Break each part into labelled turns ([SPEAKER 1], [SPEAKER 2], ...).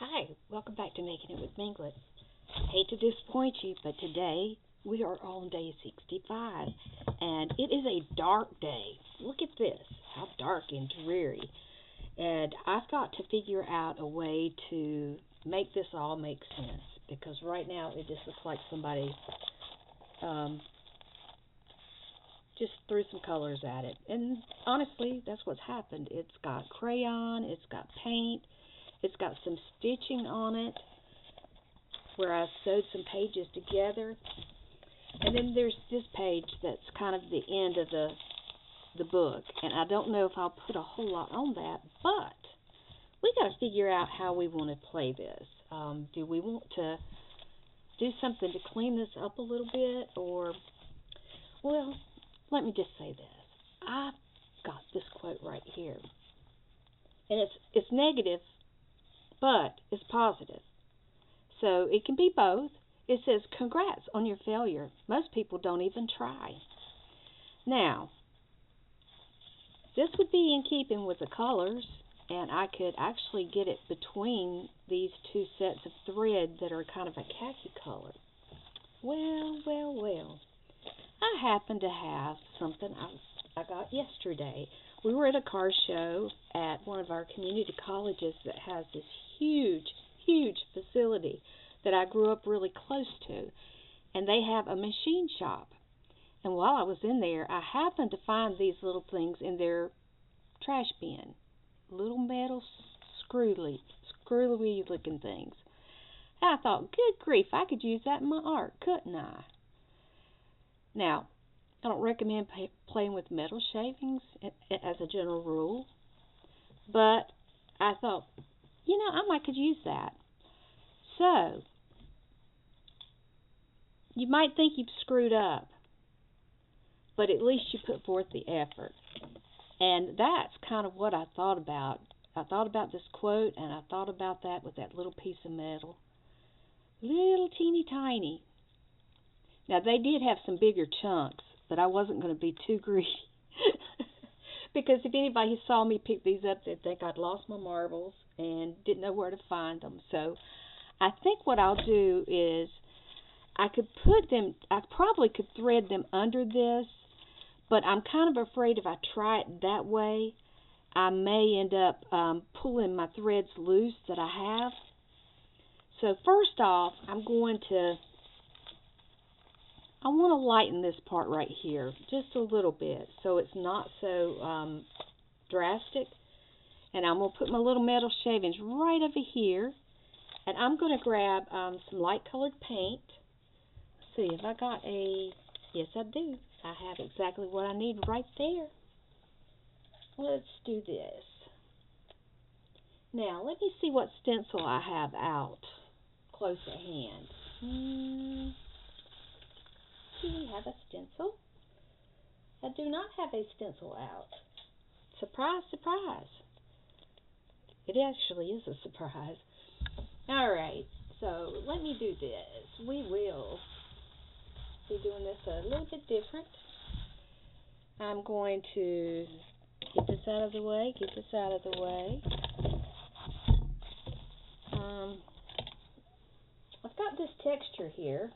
[SPEAKER 1] Hi, welcome back to Making It with Minglets. Hate to disappoint you, but today we are on day 65, and it is a dark day. Look at this, how dark and dreary. And I've got to figure out a way to make this all make sense, because right now it just looks like somebody um, just threw some colors at it. And honestly, that's what's happened. It's got crayon, it's got paint, it's got some stitching on it where I sewed some pages together. And then there's this page that's kind of the end of the book. And I don't know if I'll put a whole lot on that, but we got to figure out how we want to play this. Do we want to do something to clean this up a little bit? Or, well, let me just say this. I've got this quote right here. And it's negative, but it's positive. So it can be both. It says, congrats on your failure. Most people don't even try. Now, this would be in keeping with the colors, and I could actually get it between these two sets of thread that are kind of a khaki color. Well. I happen to have something I got yesterday. We were at a car show at one of our community colleges that has this huge facility that I grew up really close to. And they have a machine shop. And while I was in there, I happened to find these little things in their trash bin. Little metal screwy looking things. And I thought, good grief, I could use that in my art, couldn't I? Now, I don't recommend playing with metal shavings as a general rule. But I thought, I might could use that. So, you might think you've screwed up, but at least you put forth the effort. And that's kind of what I thought about. I thought about this quote, and I thought about that with that little piece of metal. Little teeny tiny. Now, they did have some bigger chunks, but I wasn't going to be too greedy. Because if anybody saw me pick these up, they'd think I'd lost my marbles and didn't know where to find them. So I think what I'll do is I probably could thread them under this, but I'm kind of afraid if I try it that way, I may end up pulling my threads loose that I have. So first off, I want to lighten this part right here just a little bit so it's not so drastic. And I'm going to put my little metal shavings right over here. And I'm going to grab some light colored paint. Let's see if I got yes I do. I have exactly what I need right there. Let's do this. Now let me see what stencil I have out close at hand. Do we have a stencil? I do not have a stencil out. Surprise, surprise. It actually is a surprise. Alright, so let me do this. We will be doing this a little bit different. I'm going to get this out of the way, I've got this texture here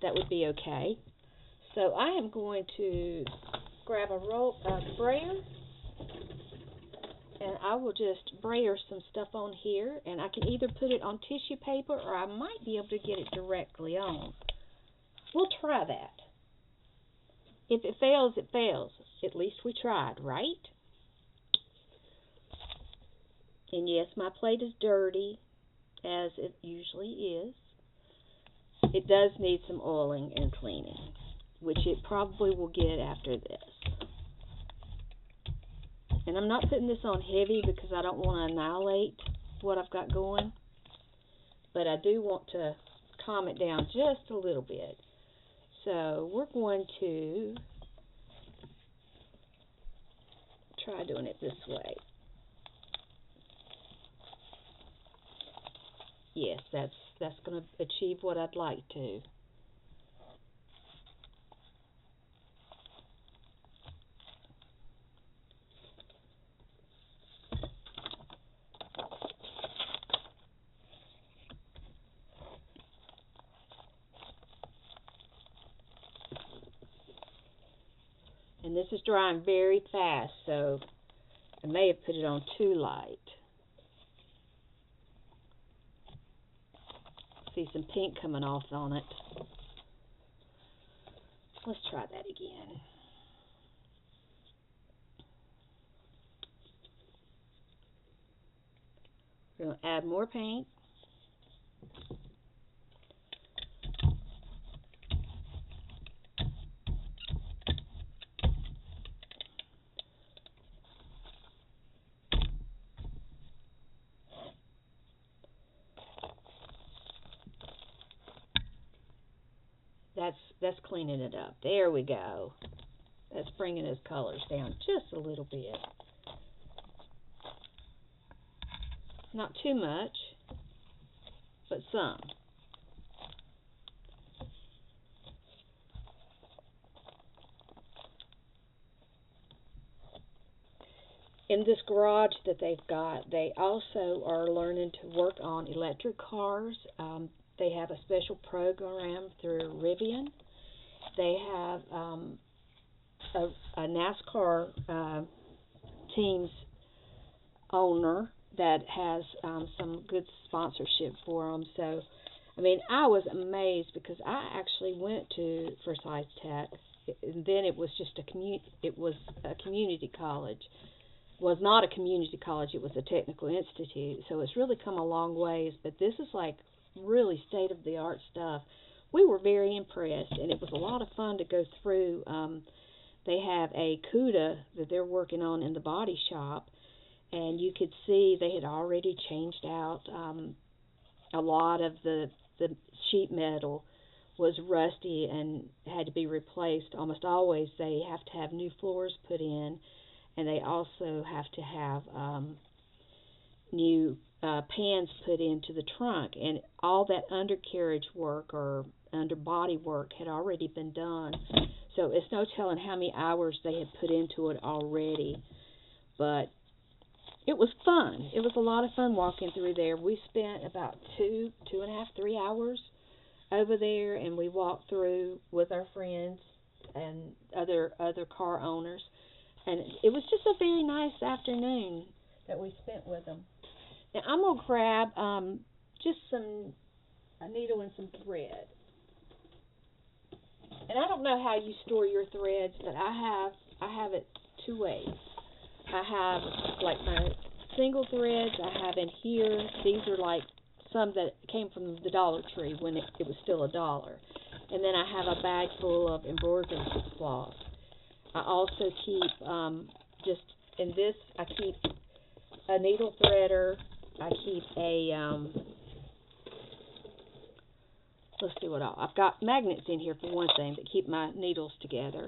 [SPEAKER 1] that would be okay. So I am going to grab a brayer, and I will just brayer some stuff on here, and I can either put it on tissue paper or I might be able to get it directly on. We'll try that. If it fails, it fails. At least we tried, right? And yes, my plate is dirty, as it usually is. It does need some oiling and cleaning, which it probably will get after this. And I'm not putting this on heavy because I don't want to annihilate what I've got going. But I do want to calm it down just a little bit. So we're going to try doing it this way. Yes, that's going to achieve what I'd like to. And this is drying very fast, so I may have put it on too light. See some pink coming off on it. Let's try that again. We're going to add more paint. That's cleaning it up. There we go. That's bringing his colors down just a little bit. Not too much, but some. In this garage that they've got, they also are learning to work on electric cars. They have a special program through Rivian. They have a NASCAR team's owner that has some good sponsorship for them. So, I mean, I was amazed because I actually went to Forsyth Tech, and then it was just a community college. Was not a community college, it was a technical institute. So it's really come a long ways, but this is like really state-of-the-art stuff. We were very impressed, and it was a lot of fun to go through. They have a CUDA that they're working on in the body shop, and you could see they had already changed out a lot of the sheet metal was rusty and had to be replaced. Almost always they have to have new floors put in, and they also have to have new pans put into the trunk, and all that undercarriage work or underbody work had already been done. So it's no telling how many hours they had put into it already. But it was fun. It was a lot of fun walking through there. We spent about 2.5, 3 hours over there, and we walked through with our friends and other car owners. And it was just a very nice afternoon that we spent with them. Now I'm going to grab just a needle and some thread. And I don't know how you store your threads, but I have it two ways. I have like my single threads I have in here. These are like some that came from the Dollar Tree when it was still $1. And then I have a bag full of embroidery cloth. I also keep, just in this, I keep a needle threader. I keep a, let's see what else. I've got magnets in here for one thing that keep my needles together.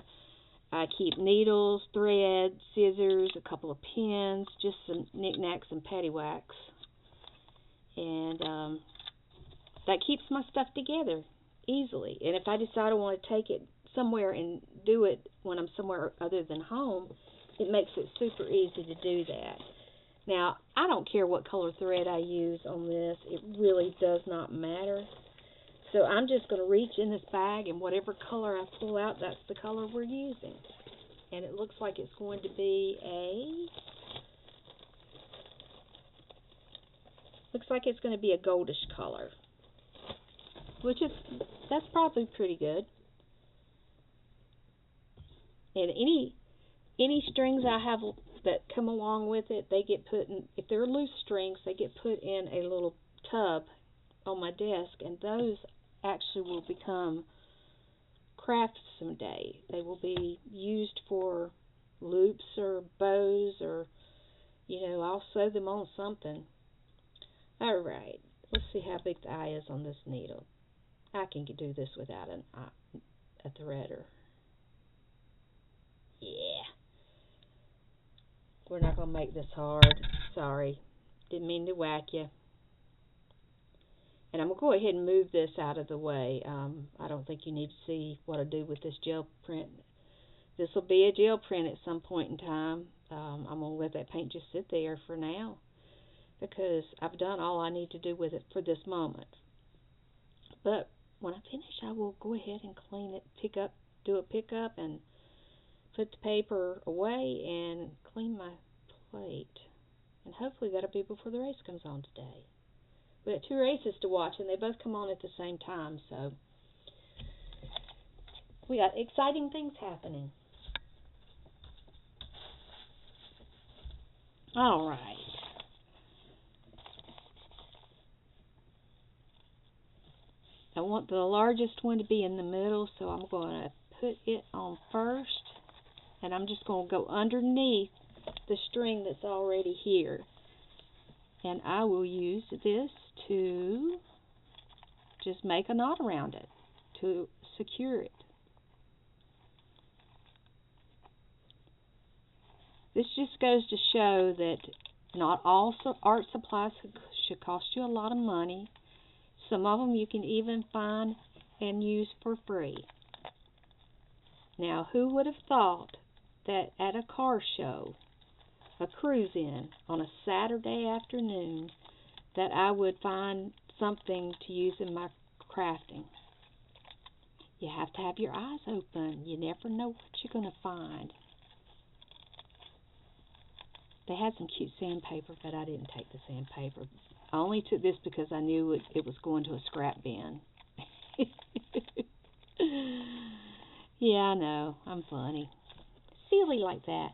[SPEAKER 1] I keep needles, thread, scissors, a couple of pins, just some knickknacks and paddywhacks. And that keeps my stuff together easily. And if I decide I want to take it somewhere and do it when I'm somewhere other than home, it makes it super easy to do that. Now, I don't care what color thread I use on this. It really does not matter. So I'm just going to reach in this bag, and whatever color I pull out, that's the color we're using. And it looks like it's going to be a goldish color, that's probably pretty good. And any strings I have that come along with it, they get put in, if they're loose strings, they get put in a little tub on my desk, and those actually will become crafts someday. They will be used for loops or bows, or, I'll sew them on something. Alright, let's see how big the eye is on this needle. I can do this without a threader. Yeah. We're not going to make this hard. Sorry. Didn't mean to whack you. And I'm going to go ahead and move this out of the way. I don't think you need to see what I do with this gel print. This will be a gel print at some point in time. I'm going to let that paint just sit there for now, because I've done all I need to do with it for this moment. But when I finish, I will go ahead and clean it, do a pickup, and put the paper away and clean my plate. And hopefully that'll be before the race comes on today. We got 2 races to watch, and they both come on at the same time, so we got exciting things happening. All right. I want the largest one to be in the middle, so I'm going to put it on first, and I'm just going to go underneath the string that's already here. And I will use this to just make a knot around it to secure it. This just goes to show that not all art supplies should cost you a lot of money. Some of them you can even find and use for free. Now, who would have thought that at a car show, a cruise-in, on a Saturday afternoon, that I would find something to use in my crafting? You have to have your eyes open. You never know what you're going to find. They had some cute sandpaper, but I didn't take the sandpaper. I only took this because I knew it was going to a scrap bin. Yeah, I know. I'm funny. Silly like that.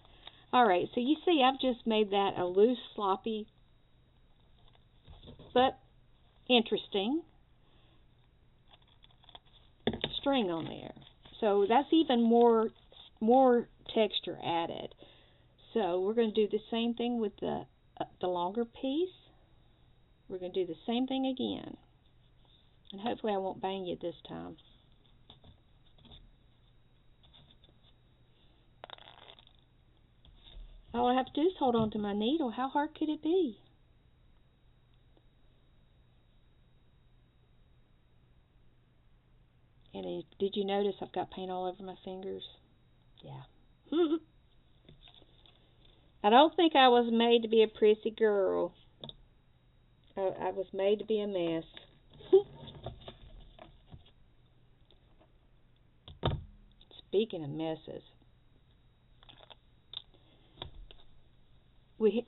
[SPEAKER 1] Alright, so you see I've just made that a loose, sloppy, but interesting string on there. So that's even more texture added. So we're going to do the same thing with the longer piece. We're going to do the same thing again. And hopefully I won't bang you this time. All I have to do is hold on to my needle. How hard could it be? And did you notice I've got paint all over my fingers? Yeah. I don't think I was made to be a prissy girl. I was made to be a mess. Speaking of messes, we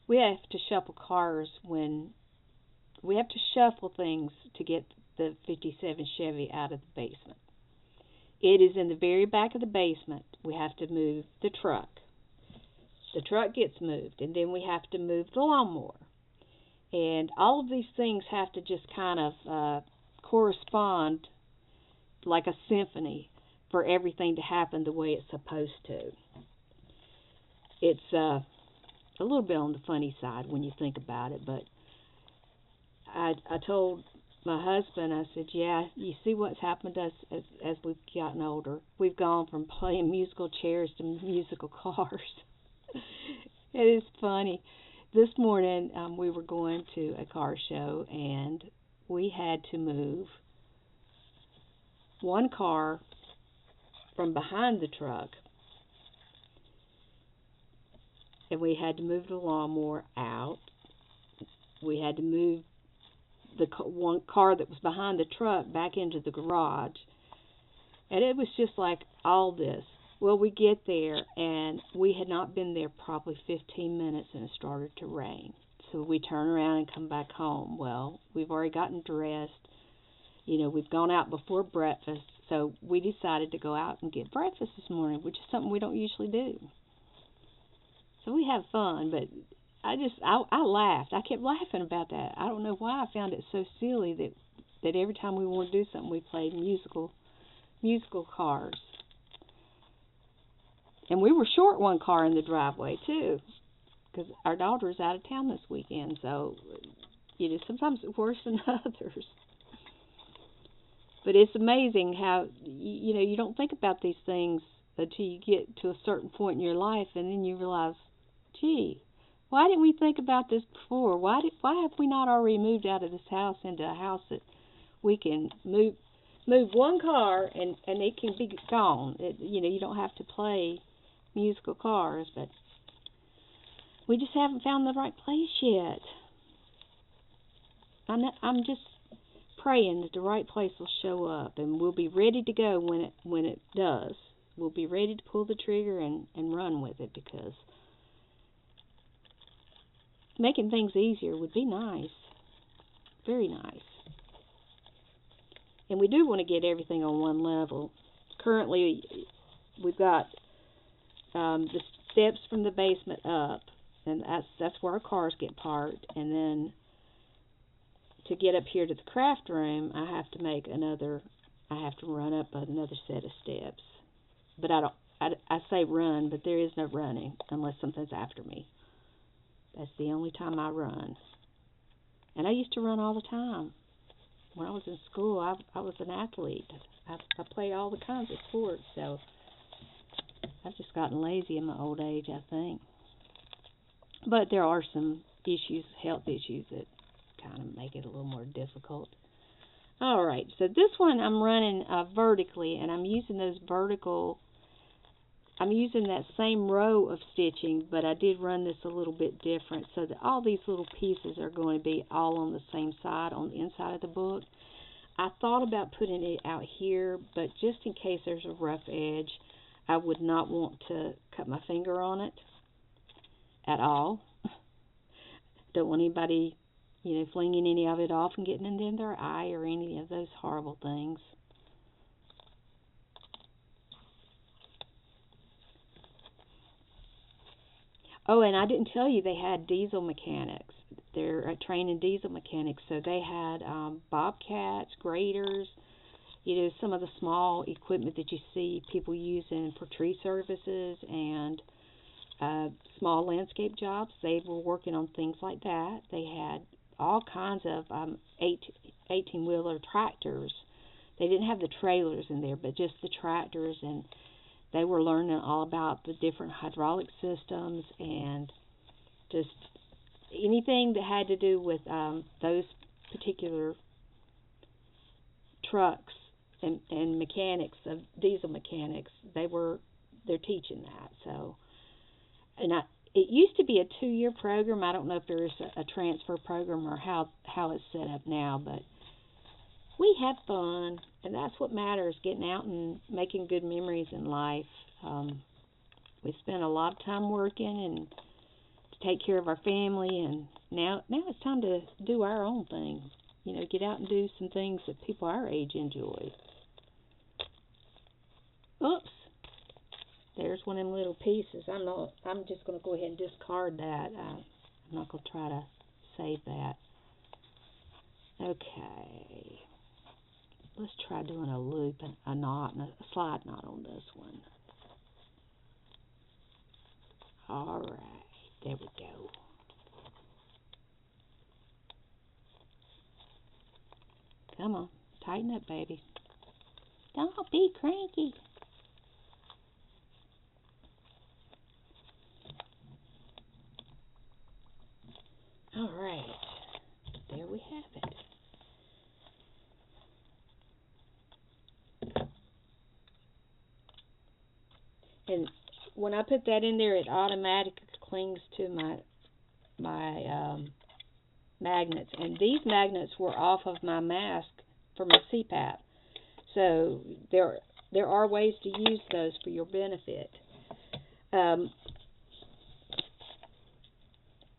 [SPEAKER 1] have to shuffle cars when we have to shuffle things to get the 57 Chevy out of the basement. It is in the very back of the basement. We have to move the truck. The truck gets moved, and then we have to move the lawnmower. And all of these things have to just kind of correspond like a symphony for everything to happen the way it's supposed to. It's a little bit on the funny side when you think about it, but I told my husband, I said, yeah, you see what's happened to us as we've gotten older. We've gone from playing musical chairs to musical cars. It is funny. This morning we were going to a car show, and we had to move one car from behind the truck, and we had to move the lawnmower out. We had to move the one car that was behind the truck back into the garage, and it was just like all this. Well, we get there, and we had not been there probably 15 minutes, and it started to rain. So we turn around and come back home. Well, we've already gotten dressed. You know, we've gone out before breakfast, so we decided to go out and get breakfast this morning, which is something we don't usually do. So we have fun, but I laughed. I kept laughing about that. I don't know why I found it so silly that every time we want to do something, we played musical cars. And we were short one car in the driveway, too, because our daughter's out of town this weekend, so, you know, sometimes it's worse than others. But it's amazing how, you know, you don't think about these things until you get to a certain point in your life, and then you realize, gee, why didn't we think about this before? Why have we not already moved out of this house into a house that we can move one car and it can be gone? You know, you don't have to play musical cars, but we just haven't found the right place yet. I'm just praying that the right place will show up, and we'll be ready to go when it does. we'll be ready to pull the trigger and run with it, because making things easier would be nice. Very nice. And we do want to get everything on one level. Currently, we've got the steps from the basement up, and that's where our cars get parked. And then to get up here to the craft room, I have to run up another set of steps. But I say run, but there is no running unless something's after me. That's the only time I run. And I used to run all the time. When I was in school, I was an athlete. I played all the kinds of sports, so I've just gotten lazy in my old age, I think. But there are some health issues that kind of make it a little more difficult. All right, so this one I'm running vertically, and I'm using that same row of stitching, but I did run this a little bit different, so that all these little pieces are going to be all on the same side, on the inside of the book. I thought about putting it out here, but just in case there's a rough edge, I would not want to cut my finger on it at all. Don't want anybody, flinging any of it off and getting it in their eye or any of those horrible things. Oh, and I didn't tell you they had diesel mechanics. They're training diesel mechanics, so they had bobcats, graders, some of the small equipment that you see people using for tree services and small landscape jobs. They were working on things like that. They had all kinds of 18-wheeler tractors. They didn't have the trailers in there, but just the tractors, and they were learning all about the different hydraulic systems and just anything that had to do with those particular trucks and mechanics, of diesel mechanics. They're teaching that. So, and it used to be a 2-year program. I don't know if there is a transfer program or how it's set up now, but we had fun, and that's what matters, getting out and making good memories in life. We spent a lot of time working and to take care of our family, and now it's time to do our own thing. Get out and do some things that people our age enjoy. Oops. There's one of them little pieces. I'm just going to go ahead and discard that. I'm not going to try to save that. Okay. Let's try doing a loop and a knot and a slide knot on this one. All right. There we go. Come on. Tighten up, baby. Don't be cranky. All right. There we have it. And when I put that in there, it automatically clings to my magnets. And these magnets were off of my mask for my CPAP. So there are ways to use those for your benefit.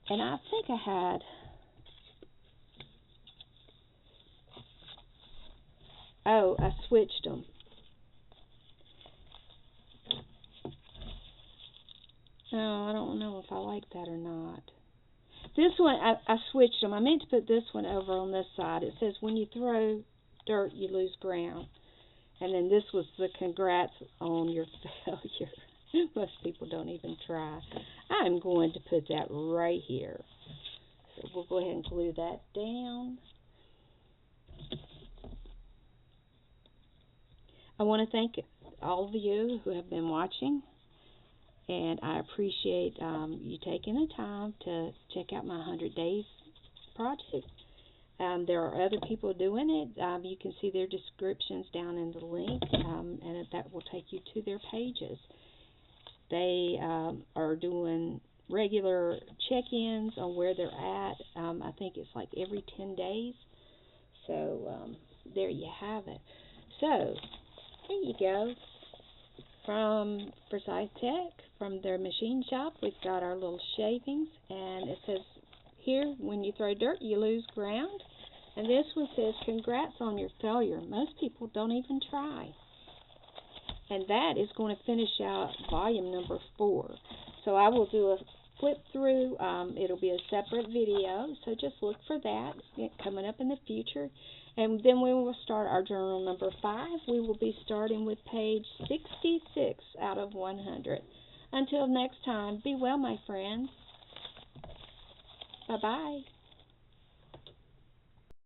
[SPEAKER 1] And I think I had... Oh, I switched them. No, I don't know if I like that or not. This one, I switched them. I meant to put this one over on this side. It says, when you throw dirt, you lose ground. And then this was the congrats on your failure. Most people don't even try. I'm going to put that right here. So we'll go ahead and glue that down. I want to thank all of you who have been watching. And I appreciate you taking the time to check out my 100 Days project. There are other people doing it. You can see their descriptions down in the link, and that will take you to their pages. They are doing regular check-ins on where they're at. I think it's like every 10 days. So there you have it. So there you go. from Precise Tech, from their machine shop. We've got our little shavings, and it says here, when you throw dirt, you lose ground. And this one says, congrats on your failure. Most people don't even try. And that is going to finish out volume number 4. So I will do a flip through. It'll be a separate video, so just look for that coming up in the future. And then we will start our journal number 5. We will be starting with page 66 out of 100. Until next time, be well, my friends. Bye-bye.